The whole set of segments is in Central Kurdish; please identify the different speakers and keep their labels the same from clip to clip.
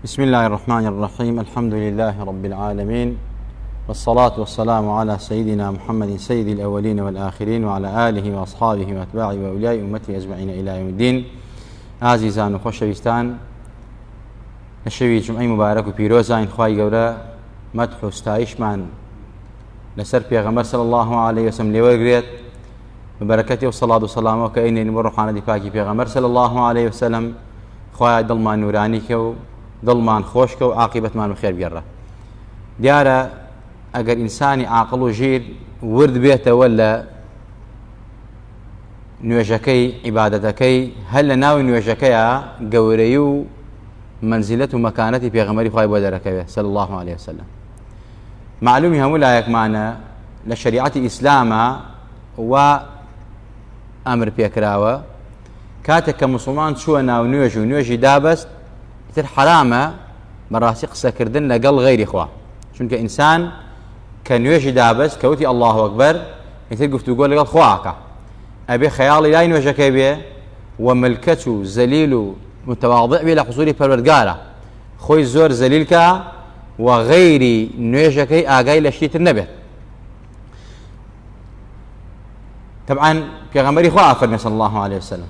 Speaker 1: بسم الله الرحمن الرحيم. الحمد لله رب العالمين، والصلاة والسلام على سيدنا محمد سيد الأولين والآخرين، وعلى آله وأصحابه وأتباعه وأولياء أمته أجمعين إلى يوم الدين. عزيزان وخوشويستان، الشوي جمعي مبارك وبيروزان خواهي قولا مدح وستايشمان لسر پیغمبر صلى الله عليه وسلم لورقريت ببركته والصلاة والسلام وكأنني مروحانا دي باكي پیغمبر صلى الله عليه وسلم خواهي دلمان نوراني كو دڵمان خۆشکە و عاقبەتمان بەخێر بگەڕە. دیارە ئەگەر ئینسانی عاقڵ و ژیر ورد بێتەوە لە نوێژەکەی عیبادەتەکەی، هەر لە ناوی نوێژەکەیە گەورەی و منزلەت و مەکانەتی پێغەمبەری خوای بۆ دەرەکەوێت صلی الله عليه وسلم. معلومی هەموو لایەکمانە لە شریعەتی ئیسلامە و ئەمر پێکراوە کاتێک کە موسڵمان چووە ناو نوێژ و نوێژی دابەست تر حرامە بەڕاستی قسەکردن لەگەڵ غەیری خوا، چونکە ئینسان کە نوێژی دابەست کەوتی الله ئەکبەر ئیتر گفتوگۆ لەگەڵ خواکە، ئەبێ خەیاڵی لای نوێژەکەی بێ و ملکەت و زەلیل و متەواضع بێ لە حوزوری پەروەردگارە، خۆی زۆر زەلیلکە و غەیری نوێژەکەی ئاگای لە شتیتر نەبێت. طبعا پێغەمبەری خوا فەرمێ صلی الله عليه وسلم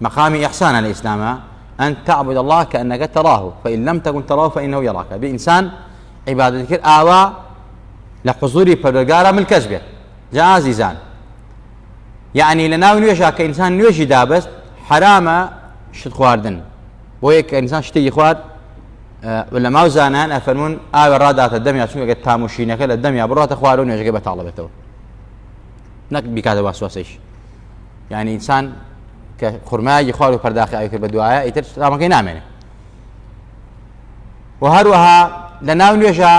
Speaker 1: مقامی ئیحسانە لە ئیسلامە أن تعبد الله كأنك تراه فإن لم تكن تراه فإنه يراك. بإنسان عبادتك آوا لحضوري پروردگارا ملکەش بێت. جا عزیزان، يعني لناو نوێژا کە ئینسان نوێژی دابەست حرامە شت خواردن، بۆیە کە ئینسان شتێکی خوارد لەماو زانان ئەفەرمون ئاوێ ڕاداتە دەمیا، چونکە ئەگەر تاموشینەکە لە دەمیا بڕاتە خوارە و نوێژەکەی بەتاڵە بێتەوە، نەک بیکاتە واسواسەیش. يعني ئینسان کە خورمایەکی خوارد و پەرداخی ئاوی کرد بە دوایە ئیتر تامەکەی نامێنێ. و هەروەها لە ناو نوێژە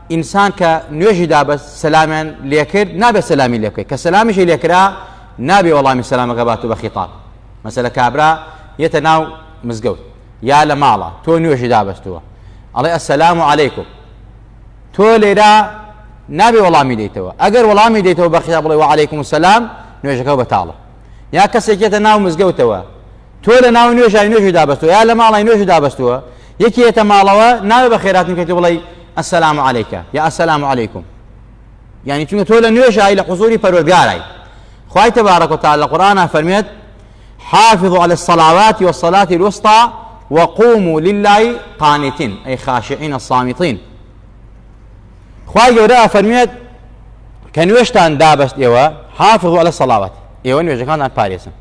Speaker 1: ئینسان کە نوێژی دابەست سەلامیان لێکرد نابێت سەلامی لێ بکەیت، کە سەلامیشی لێکرا نابێ وەڵامی سەلامەکە باتوو بە خیتاب. مەسەلە کابرا یەتە ناو مزگەوت یا لە ماڵە تۆ نوێژی دابەستووە ئەڵێ ئەسەلام عەلەیکم، تۆ لێرە نابێ وەڵامی دەیتەوە، ئەگەر وەڵامی دەیتەوە بە خیتاب بڵێ وعەلەیکم السەلام نوێژەکە بەتاڵە. یا کەسێکێتە ناو مزگەوتەوە تۆ لە ناو نوێژای نوێژی دابەستووە یا لە ماڵای نوێژی دابەستووە، یەکێتە ماڵەوە ناوێ بە خێراتن کەیت بڵێ ئەسەلام عەلەیکە یا ئەسەلام عەلەیکم، یعنی چونکە تۆ لە نوێژای لە حوزوری پەروەردگارای. خوای تەبارەک وتعالە لە قورئانە فەرمێت حافظوا على الصلوات والصلاة الوسطى وقوموا لله قانتين أي خاشعين الصامتين. خوای گەورە فەرمێت کە نوێژتان دابەست ئێوە حافظوا على الصلوات، ئێوە نوێژەکانتان پارێزن،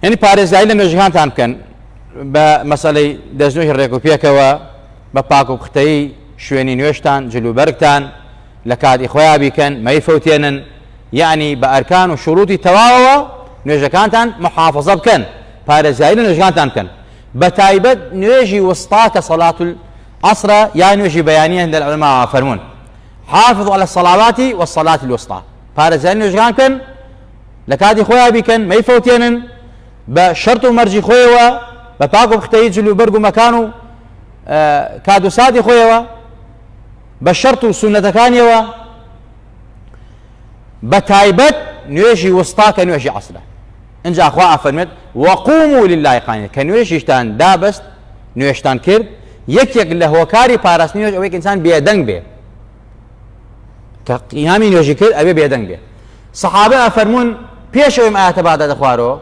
Speaker 1: یعنی پارێزایی لە نوێژەکانتان بکەن بە مەسەلەی دەستنوێژی ڕێک و پێکەوە، بە پاک و قوتەیی شوێنی نوێژتان جلوبەرگتان لە کاتی خۆیان بیکەن، مەیفەوتێنن، یعنی بە ئەرکان و شوروتی تەواوەوە نوێژەکانتان محافظە بکەن، پارێزایی لە نوێژەکانتان بکەن. بە تایبەت نوێژی وستا کە سەڵات العەسرە یا نوێژی بەیانیە لە العولەما فەرموون حافظوا على الصلوات والصلاة الوسطى، پارێزایی نوێژەکان بکەن لە کاتی خۆیان بیکەن، مەیفەوتێنن، بە شەرت و مەرجی خۆیەوە، بە پاک و قوتەیی جلوبەرگ و مەکان و کاد و ساتی خۆیەوە، بە شەرت و سونەتەکانیەوە، بە تایبەت نوێژی وستا کە نوێژی عەسرە. ئینجا خوا فەرمێت وەقوموا لله قانتین، کە نوێژیشتان دابەست نوێژتان کرد، یەکێک لە هۆکاری پاراستنی نوێژ ئەوەیە کە ئینسان بێدەنگ بێ، کە قیامی نوێژی کرد ئەبێ بێدەنگ بێ. سەحابە فەرموون پێشەوەی ئاەتە بادە دەخوارەوە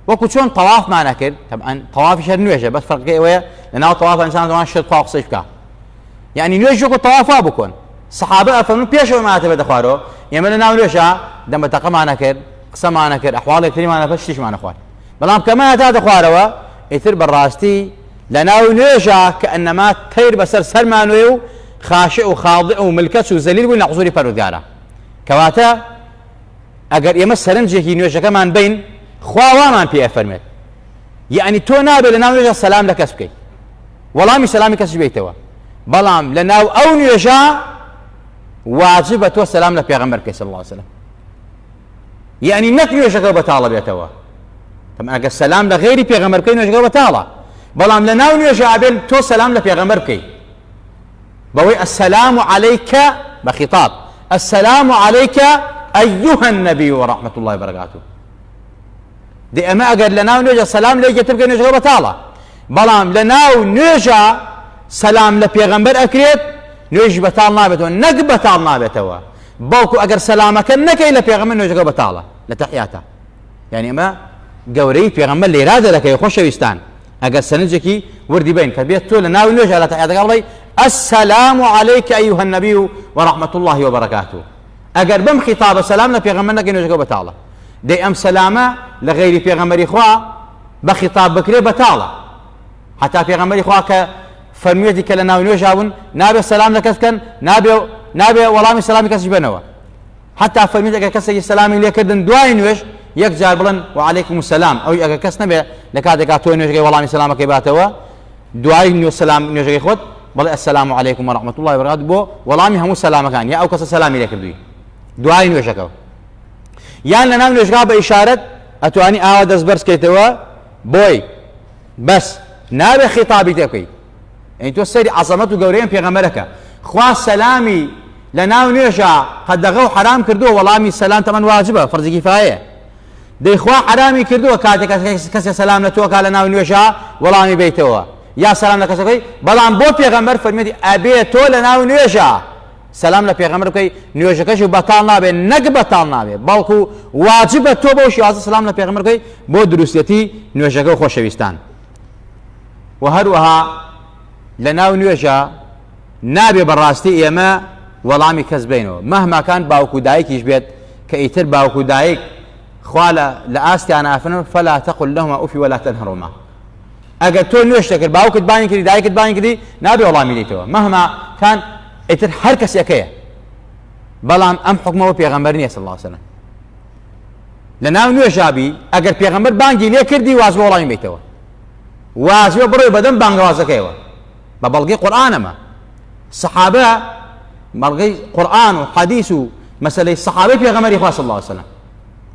Speaker 1: وەکو چۆن تەوافمان نەکرد، طبعاً تەوافیش هەر نوێژە، بەس فەرقەکەی ئەوەیە لە ناو تەواف ئینسان دەوان شت خوا قسەی بکات، یعنی نوێژ وەکو تەوافا بکۆن. سەحابە فەرموون پێشەوەی ئاەتە بە دەخوارەوە ئێمە لە ناو نوێژە دەمەتەقەمان نەکرد، قسەمان نەکرد، ئەحواڵێک تریمان نەکرد، شتیشمان نەخوارد. بەڵام کەمە هەتا دەخوارەوە ئیتر بەڕاستی لە ناو نوێژە کە ئەنەما تەیر بەسەر سەرمانوێ و خاشع و خاضع و ملکەت و زەلیل بووین لە حوزوری پەروەردگارە. کەواتە ئەگەر ئێمە سەرنجێکی نوێژەکەمان بین خوا وامان پێ فەرمێت، یعنی تۆ نابێت لە ناو نوێژە سەلام لە کەس بکەیت، وەڵامی سەلامی کەسش بیتەوە، بەڵام لە ناو ئەو نوێژە واجبە تۆ سەلام لە پێغەمبەر بکەیت صلی الله عليه وسلم، یعنی نەک نوێژەکە بەتاڵە بێتەوە. ئەگەر سەلام لە غەیری پێغەمبەر بکەیت نوێژەکە بەتاڵە، بەڵام لە ناو نوێژە ئابێت تۆ سەلام لە پێغەمبەر بکەیت بەوەی السلام عليك بخطاب السلام عليك أيها النبي ورحمة الله وبركاته. دي أما أقر لناو نوجه السلام ليك تبقى نوجه بطالة، بلام لناو نوجه سلام لە پێغەمبەر ئەکرێت نوێژ بەتاڵ نابێتەوە نەک بەتاڵ نابێتەوە بەڵکو ئەگەر سەلامەکە نەکەی لە پێغەمبەر نوێژەکە بەتاڵە لە تەحیاتە یعنی ئەمە گەورەی پێغەمبەر لێرا دەرەکەی خۆشەویستان ئەگەر سەرنجێکی وردی بین کە بێت تۆ لە ناوی نوێژە لە تەحیاتەکە بڵێ السلام عليك أيها النبي ورحمة الله وبركاته ئەگەر بەم خیتابە سەلام لە پێغەمبەر نەکەی نوێژەکە بەتاڵە دەی ئەم سەلامە لە غەیری پێغەمبەری خوا بە خیتاب بکرێ بەتاڵە حتا پێغەمبەری خوا کە فەرموویەتی کە لە ناوی نوێژا بوون نابێ سەلام لە کەس بکەن نابێ وەڵامی سەلامی کەسیش بنەوە حتا فەرموویەتی ئەگەر کەسێکی سەلامی لێکردن دوای نوێژ یەک جار بڵێن وعليكم السلام ئەو ئەگەر کەس نەبێ لە کاتێکا تۆ نوێژەکەی وەڵامی سەلامەکەی باتەوە دوای سەلام نوێژەکەی خۆت بڵێ السلام عليكم ورحمة الله وبركاته بۆ وەڵامی هەموو سەلامەکان یا ئەو کەسە سەلامی لێکردووی دوای نوێژەکەەوە یان لە ناو نوێژگا بە ئیشارەت ئەتوانی ئاوا دەست بەرز بکەیتەوە بۆی بەس نابێ خیتابی تێ بکەیت یعنی تۆ سەیری عەزەمەت و گەورەی پێغەمبەرەکە خوا سەلامی لە ناو نوێژە قەدەغە و حرام کردووە وەڵامی سەلام تەمەن واجبە فەرزی کیفایە دەی خوا حرامی کردووە کاتێک کەسێ سەلام لە تۆکا لە ناو نوێژە وەڵامی بیتەوە یا سەلام لە کەسەکەی بەڵام بۆ پێغەمبەر فەرمێتی ئەبێ تۆ لە ناو نوێژە سەلام لە پێغەمبەر بکەی نوێژەکەش بەتاڵ نابێ نەک بەتاڵ نابێ بەڵکو واجبە تۆ بەو شێوازە سەلام لە پێغەمبەر بکەی بۆ دروستەتی نوێژەکە و خۆشەویستان و هەروەها لە ناو نوێژە نابێ بەڕاستی ئێمە وەڵامی کەس بینەوە مەهماکان باوکو دایکیش بێت کە ئیتر باوکو دایک خوا لە ئاستیان ئافرن فەلا تەقل لەهما ئوف ولا تەنهڕهما ئەگەر تۆ نوێژ دەکرد باوکت بانی کردی دایکت بانی کردی نابێ وەڵامی دیتەوە مەهما کان ئیتر هەر کەسێکەیە بەڵام ئەم حکمەوە پێغەمبەر نییە صلی الله علیه وسلم لە ناو نوێژابی ئەگەر پێغەمبەر بانگی لێ کردی واجبە وەڵامی بیتەوە واجبە بڕۆی بەدەم بانگەوازەکەیەوە بە بەڵگەی قورئانەمە سەحابە بەڵگەی قورئان و حەدیث و مەسەلەی سەحابەی پێغەمبەری خوا صلی الله علیه وسلم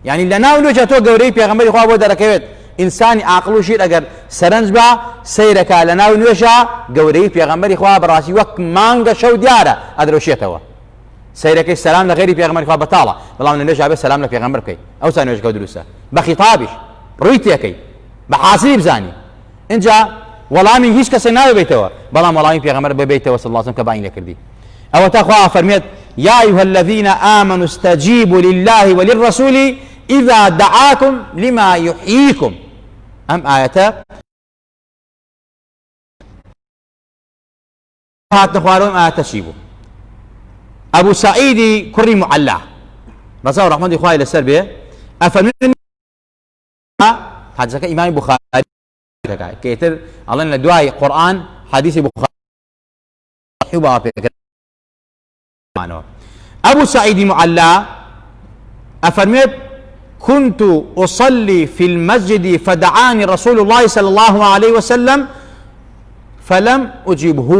Speaker 1: یعنی لە ناو نوێژە تۆ گەورەی پێغەمبەری خوا بۆ دەرەکەوێت ئینسانی عاقڵ و شیر ئەگەر سەرنج بە سەیرەکە لە ناو نوێژە گەورەی پێغەمبەری خوا بەڕاستی وەک مانگە شەو دیارە ئەدرەوشێتەوە سەیرەکەی سەلام لە غەیری پێغەمبەری خوا بەتاڵە بەڵام لە نوێژە بێ سەلام لە پێغەمبەر بکەیت ئەوسا نوێژەکە دروستە بە خیتابیش ڕووی تێکەی بە حاسیبی بزانی اینجا وەڵامی هیچ کەسێک نابێتەوە بەڵام وەڵامی پێغەمبەر ببیتەوە صلی الله علیه وسلم کە بانی لێکردی ئەوە تا خوا فەرمێت یا أيها الذين آمنوا استجيبوا لله وللرسول إذا دعاكم لما يحييكم أم آية هات نخوارهم آية تشيبوا أبو سعيد كري معلى رضي الله عنه إخوائي للسر به أفمن حدثك إمام بخاري كيتر الله إن دعاء قرآن حديث بخاري أبو سعيد معلى أفرميت كنت أصلي في المسجد فدعاني رسول الله صلى الله عليه وسلم فلم أجيبه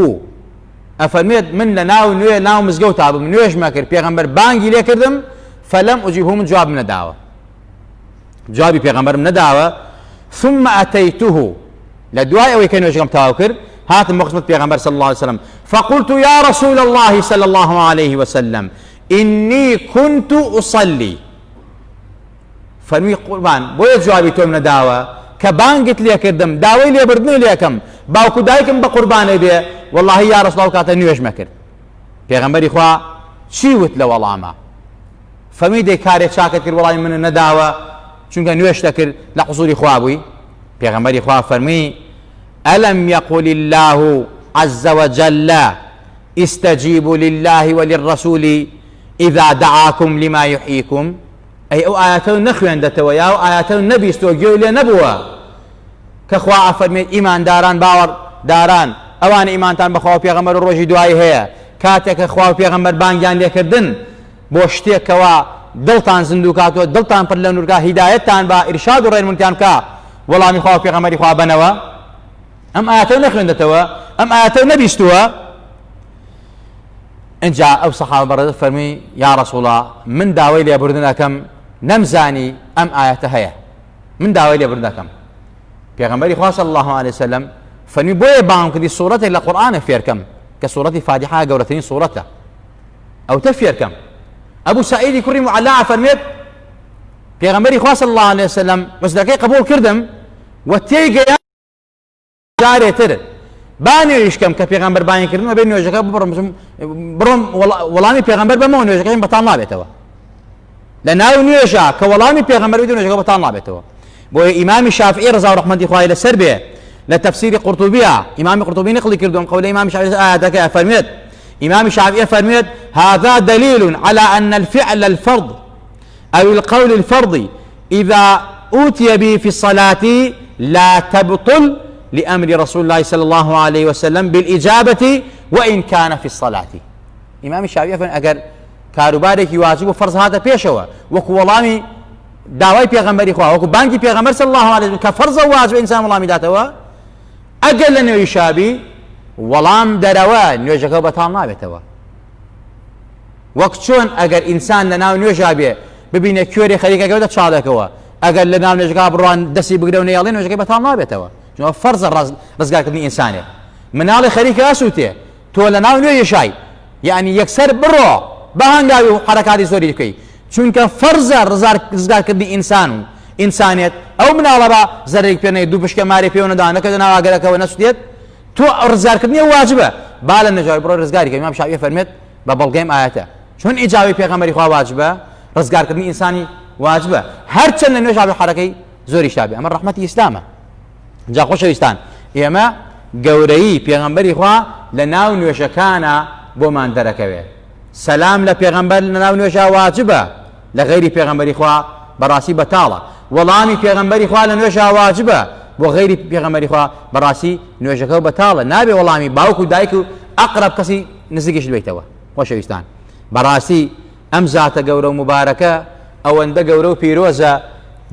Speaker 1: أفرميت من ناو مزقوتا من نويش ماكر بيغمبر بانجي ليه كردم فلم أجيبه من جواب من الدعوة جوابي بيغمبر من الدعوة ثم أتيته لدعاء ويكين ويشكم تاوكر هات مقصد بيغمبر صلى الله عليه وسلم فقلت يا رسول الله صلى الله عليه وسلم إني كنت أصلي فەرمی قوربان بۆیە جوابی تۆ منە داوە کە بانگت لێ کردم داوای لێبردنی لێکەم باوکو دایکم بە قوربانێ بێ وەڵڵاهی یا ڕەسوڵ ئەڵڵا کاتە نوێژ مەکرد پێغەمبەری خوا چی وت لە وەڵامە فەرمی دەی کارێک چاکت کرد وەڵامی منە نەداوە چونکە نوێژ دەکرد لە حوزوری خوا بووی پێغەمبەری خوا فەرمی ئەلەم یەقول الله عز وجل استجيبوا لله وللرسول إذا دعاكم لما يحييكم أي أو آياته نخوين دتوا أو آياته النبي استوجيو إلى نبوة كخوا أفرمي إيمان داران باور داران أوان إيمان تان بخوا بيغمبر الروجي دعاي هي كاتك خوا بيغمبر بانجان ليكردن بوشتيك كوا دلتان زندوكاتو دلتان پر لنوركا هدايتان با إرشاد الرئي المنتيان كا والله من خوا بيغمبر خوا بنوا أم آياته نخوين دتوا أم آياته النبي استوا إن جاء أو صحابة برد فرمي يا رسول الله من داوي لي بردنا كم نمزاني أم آياته هي من داوي لي بردنا كم پیغمبر خدا صلى الله عليه وسلم فرمي بوي بام كدي سورة إلى قرآن فير كم كسورة فاتحة قولتين سورته أو تفير كم أبو سعيد كري معلى فرميت پیغمبر خدا صلى الله عليه وسلم مسلكي قبول كردم وتيجي جاري تر بانێویشکەم کە پێغەمبەر بانگکردنەوە بێ نوێژەکە بڕۆم وەڵامی پێغەمبەر بەمەوە نوێژەکەی بەتاڵ نابێتەوە لە ناو نوێژە کە وەڵامی پێغەمبەر بێت نوێژەکە بەتاڵ نابێتەوە بۆیە ئیمامی شافعی ڕەزا و ڕەحمەتی خوای لەسەر بێ لە تەفسیری قورطوبیە ئیمامی قورطوبی نقلی کردووە قەولەی ئیمامی شافعی ئاەتەکە فەرمێت إمام شافعي فرميت هذا دليل على أن الفعل الفرض أو القول الفرض إذا أوتي به في الصلاة لا تبطل لأمر رسول الله صلى الله عليه وسلم بالإجابة وإن كان في الصلاة إمام الشافعي فرميت أجر كاروبارك واجب فرض هذا بيشوا وكو والله داوای پێغەمبەری خوا وەکو بانکی پێغەمبەر صلی الله عليه وسلم کە فەرزە واجب ئینسان وەڵامی داتەوە ئەگەر لە نوێی شابی وەڵام دەرەوە نوێژەکە بەتاڵ نابێتەوە وەک چۆن ئەگەر ئینسان لە ناو نوێژا بێ ببینێ کوێری خەریکەکە دە چاڵێکەوە ئەگەر لە ناو نوێژەکە بڕوان دەستی بگرە و نێڵێ نوێژەکەی بەتاڵ نابێتەوە چونکە فەرزە ڕزگارکردنی ئینسانێ مناڵی خەریکە ئەسووتێ تۆ لە ناو نوێ یشای یعنی یەکسەر بڕۆ بە هەنگاوی و حەرەکاتی زۆری بکەی چونکە فەرزە ڕزگارکردنی ئینسان و ئینسانێت ئەو مناڵە بە زەرێک پێنەی دوو پشکە مارێ پێوە نەدانەکە لە ناو ئاگەرەکەەوە نەسووتێت تۆ ڕزگارکردنی واجبە با لە نەجاوی بڕۆ ڕزگاریکە ئیمام شافعی فەرمێت بە بەڵگەیم ئاەتە چۆن ئیجابەی پێغەمبەری خوا واجبە ڕزگارکردنی ئینسانی واجبە هەرچەند لە نوێژ حەرەکەی زۆری شابێ ئەمە ڕەحمەتی ئیسلامە جا خۆشەویستان ئێمە گەورەی پێغەمبەری خوا لە ناو نوێژەکانە بۆمان دەرەکەوێت سەلام لە پێغەمبەر لە ناو نوێژا واجبە لە غەیری پێغەمبەری خوا بەڕاستی بەتاڵە وەڵامی پێغەمبەری خوا لە نوێژا واجبە بۆ غەیری پێغەمبەری خوا بەڕاستی نوێژەکە بەتاڵە نابێ وەڵامی باوک و دایک و ئەقرب کەسی نزیکیش بێتەوە خۆشەویستان بەڕاستی ئەم زاتە گەورە و مبارەکە ئەوەندە گەورە و پیرۆزە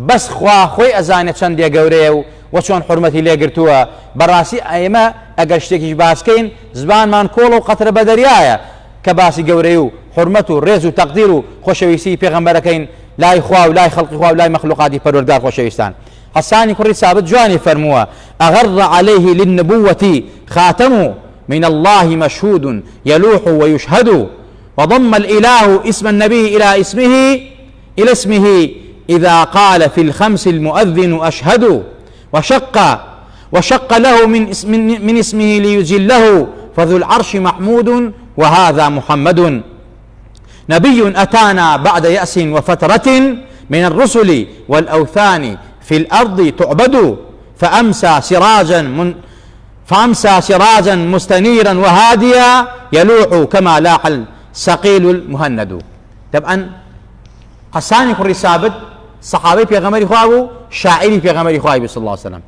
Speaker 1: بەس خوا خۆی ئەزانێت چەندێ گەورەیە و چۆن حورمەتی لێگرتووە بەڕاستی ئێمە ئەگەر شتێکیش باسکەین زبانمان کۆڵ و قەترە بە دەریایە کە باسی گەورەی و حرمەت و ڕێز و تەقدیر و خۆشەویستی پێغەمبەرەکەین لای خوا و لای خەڵقی خوا و لای مەخلوقاتی پەروەردگار خۆشەویستان حەسانی کوڕی ثابت جوانی فەرمووە ئەغەڕ عەلەیه للنبوة خاتم من الله مشهود يلوح ويشهد وضم الإله اسم النبي إلى اسمه إذا قال في الخمس المؤذن أشهد وشق له من اسمه ليجله فذو العرش محمود وهذا محمد نبي أتانا بعد يأس وفترة من الرسل والأوثان في الأرض تعبد فأمسى سراجا مستنيرا وهاديا يلوح كما لاح السقيل المهند طبعا حسان كوري ثابت صحابي پیغمبر خواه شاعري پیغمبر خواه صلى الله عليه وسلم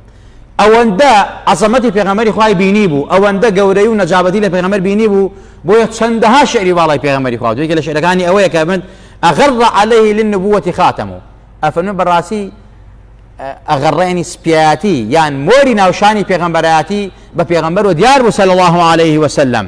Speaker 1: ئەوەندە عەزەمەتی پێغەمبەری خوای بینی بوو ئەوەندە گەورەی و نەجابەتی لە پێغەمبەر بینی بوو بۆیە چەندەها شعری باڵای پێغەمبەری خوا دوێکە لە شعرەکانی ئەوەیە کە بن ئەغەڕ عەلەیه للنبوة خاتم ئەفەرمێن بەڕاستی ئەغەڕێنی سپیایەتی یان مۆری ناوشانی پێغەمبەرایەتی بە پێغەمبەر و دیار بوو صلی الله عليه وسلم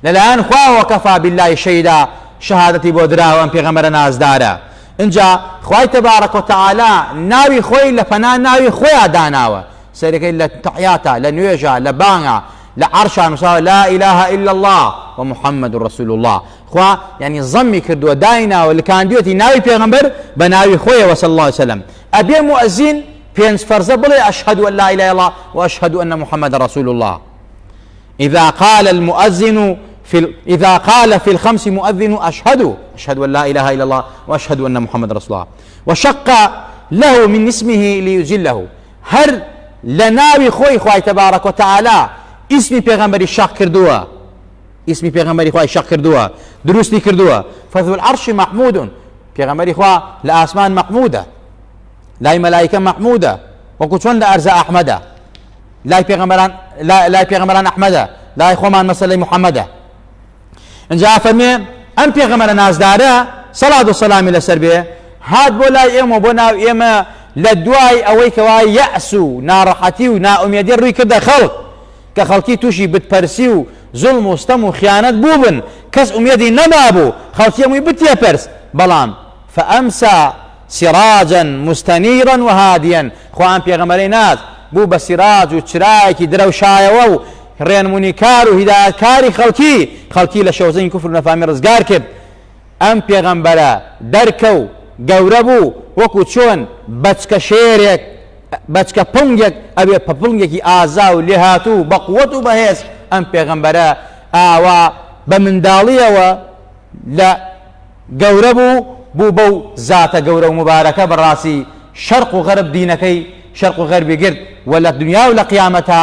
Speaker 1: لەلایەن خوا وەکەفا بالله شەهیدا شەهادەتی بۆ دراوە ئەم پێغەمبەرە نازدارە اینجا خوای تبارک و تعالی ناوی خۆی لە پەنا ناوی خۆیان داناوە سەرەکەی لە تەحیاتە لە نوێژە لە بانگە لە عەرشە نووساوە لا إله إلا الله ومحمد رسول الله خوا يعني ضمی کردووە دایناوە لکاندوێتی ناوی پێغەمبەر بە ناوی خۆیەوە صلی الله عليه وسلم ئەبێ مؤەزین پێنج فەرزە بڵێ أشهد أن لا إله إلا الله وأشهد أن محمد رسول الله إذا قال في الخمس مؤذن أشهد أن لا إله إلا الله وأشهد أن محمد رسول الله وشق له من اسمه ليجله هر لناوي خوي تبارك وتعالى اسمي پیغمبری شق کردووە اسمی پیغمبری خوای شق کردووە دروستی کردووە فذو العرش محمود پیغمبری خوا لە ئاسمان محمودە لای مەلایکە محمودە وەکو چۆن لە ئەرزە ئەحمەدە لای پێغەمبەران ئەحمەدە لای خۆمان مەسەلەی محەممەدە اینجا فەرمێ ئەم پێغەمبەرە نازدارە سەڵات و سەلامی لەسەر بێ هات بۆ لای ئێمە بۆ ناو ئێمە لە دوای ئەوەی کەوا یەئس و ناڕەحەتی و نائومێدی ڕووی کردە خەڵک کە خەڵکی تووشی بتپەرسی و زوڵم و ستەم و خیانەت بوو بن کەس ئومێدی نەمابوو خەڵکی هەمووی بتێپەرس بەڵام فەئەمسا سراجا مستنيرا وهاديا خوان پێغەمبەرەی ناز بوو بە سیراج و چرایەکی درەوشایەوە و ڕێنمونیکار و هیدایەتکاری خەڵکی لە شەوزەی کوفر و نەفامی ڕزگار کرد ئەم پێغەمبەرە دەرکە و گەورە بوو وەکو چۆن بەچکە شێرێک بچکە پڵنگێک ئەبێ پڵنگێکی ئازا و لێهاتوو بە قووەت و بەهێز ئەم پێغەمبەرە ئاوا بە منداڵیەوە لە گەورە بوو بەو زاتە گەورە و مبارەکە بەڕاستی شەرق و غەرب دینەکەی شەرق و غەربی گرت و لە دنیا و لە قیامەتە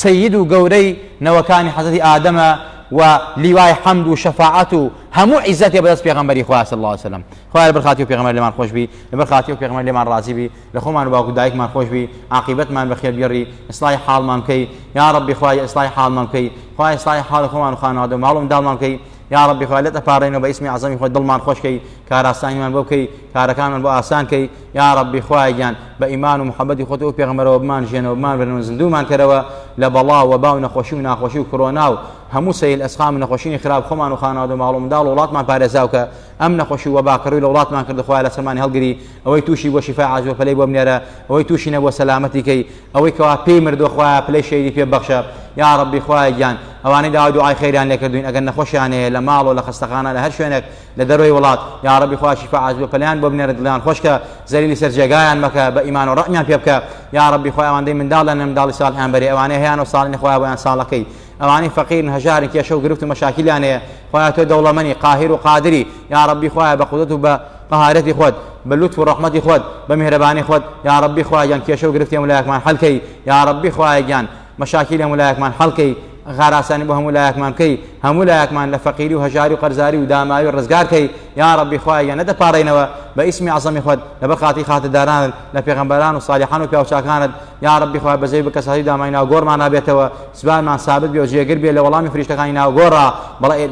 Speaker 1: سەید و گەورەی نەوەکانی حەزەتی ئادەمە و لیوای حەمد و شەفاعەت و هەموو عیزەتی بەدەست پێغەمبەری خوا صلی الله علیه وسلم. خوا لەبەر خاتی و پێغەمبەر لێمان خۆش بی، لەبەر خاتی و پێغەمبەر لێمان ڕازی بی، لە خۆمان و باوکو دایکمان خۆش بی، عاقبەتمان بەخێر بیێڕی، ئیسلاحی حاڵمان بکەی یا ربی خوای ئیسلاحی حاڵمان بکەی، خوای ئیسلاحی حاڵ خۆمان و خانەوادە و ماڵ و منداڵمان بکەی یا ربی خوای لێتە پاڕێنەوە بە ئیسمی عەزەمی خۆت دڵمان خۆشکەی، کاراستانیمان بۆ بکەی، کارەکانمان بۆ ئاسانکەی یا ربی خوای گیان بە ئیمان و محەبەتی خۆت و پێغەمبەرەوە بمانژێنەوە بمان بەرنەوە زیندومان کەرەوە لە بەڵا و وەبا و نەخۆشی و ناخۆشی و کۆرۆنا و هەموو سەیل ئەسقام و نەخۆشینی خراپ خۆمان و خانەوادە و ماڵ و منداڵ و وڵاتمان پارێزاو کە ئەم نەخۆشی و وەباکەڕووی لە وڵاتمان کردە خوای لە سەرمانی هەڵگری، ئەوەی تووشی بۆ شیفای عاجز و پەلەی بۆ بنێرە، ئەوەی تووشی نەبووە سەلامەتی کەی، ئەوەی کەوا پێی مردووە خوایە پلەی شەیدی پێ بەخشە یا ربی خوای گیان ئەوانەی داوای دوعای خەیریان لێ کردوین ئەگەر نەخۆشیان هەیە لە ماڵ و لە خەستەخانە لە هەر شوێنێک لە دەروی وڵات یا ربی خوای شیفای عاجز و پەلەیان بۆ بنێرە دڵیان خۆشکە زەلیلی سەر جێگایان مەکە بە ئیمان و ڕەحمیان پێ بکە یا ربی خوای ئەوانەی منداڵن منداڵی ساڵحیان بەرێ ئەوانەی هەیەن و ساڵی خوای بۆیان ساڵەکەی ئەوانەی فەقیرن هەژارن کێشە و گرفت و مەشاکیلیان هەیە خوای تۆ دەوڵەمەنی قاهیر و قادری یا ربی خوای بە قودرەت و بە قەهارەتی خۆت بە لوتف و ڕەحمەتی خۆت بە میهرەبانی خۆت یا ربی خوای گیان کێشە و گرفتی هەموو لایەکمان حەڵکەی یا ربی خوای گیان مەشاکیل هەموو لایەکمان حەڵکەی غاراسانی بۆ هەموو لایەکمان بکەی هەموو لایەکمان لە فەقیری و هەژاری و قەرزاری و داماوی و ڕزگارکەی یا ربی خوای گیان نەدەپاڕێنەوە بە ئیسمی عەزەمی خۆت لەبەر خاتی خاتردارانت لە پێغەمبەران و صالحان و پیاوچاکانت یا ربی خوای بەزەی بکە سەهی دامای ناو گۆڕمان نابێتەوە سبحانمان ثابت بێ و جێگر بێ لە وەڵامی فریشتەکانی ناو گۆڕە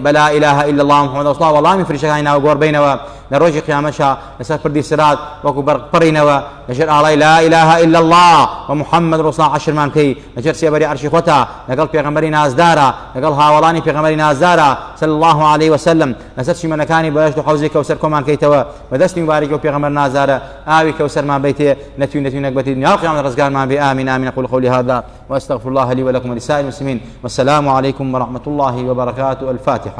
Speaker 1: بەلا ئیلاهە ئیلا الله محەممەد ڕەسوڵ الله وەڵامی فریشتەکانی ناو گۆڕ بینەوە لە ڕۆژی قیامەتشا لەسەر پردی سرات وەکو بەرق پڕینەوە لەژێر ئاڵای لا ئیلاهە ئیلا الله ومحەممەد ڕەسوڵ الله عەشرمان بکەی لەژێر سێبەری عەرشی خۆتە لەگەڵ پێغەمبەری نازدارە لەگەڵ هاوڵانی پێغەمبەری نازدارە صلی الله عليه وسلم لەسەر چیمەنەکانی بەهەشت و حەوزی کەوسەر کۆمان کەیتەوە بەدەستی مبارەکی و پێغەمبەر نازارە ئاوی کەوسەرمان بیتێ نەتوینێک بەتی دنیا و قیامەت ڕزگارمان بێ آمین آمین أقول قولي هذا وأستغفر الله لي ولكم ولسائر المسلمين والسلام عليكم ورحمة الله وبركاته. الفاتحة.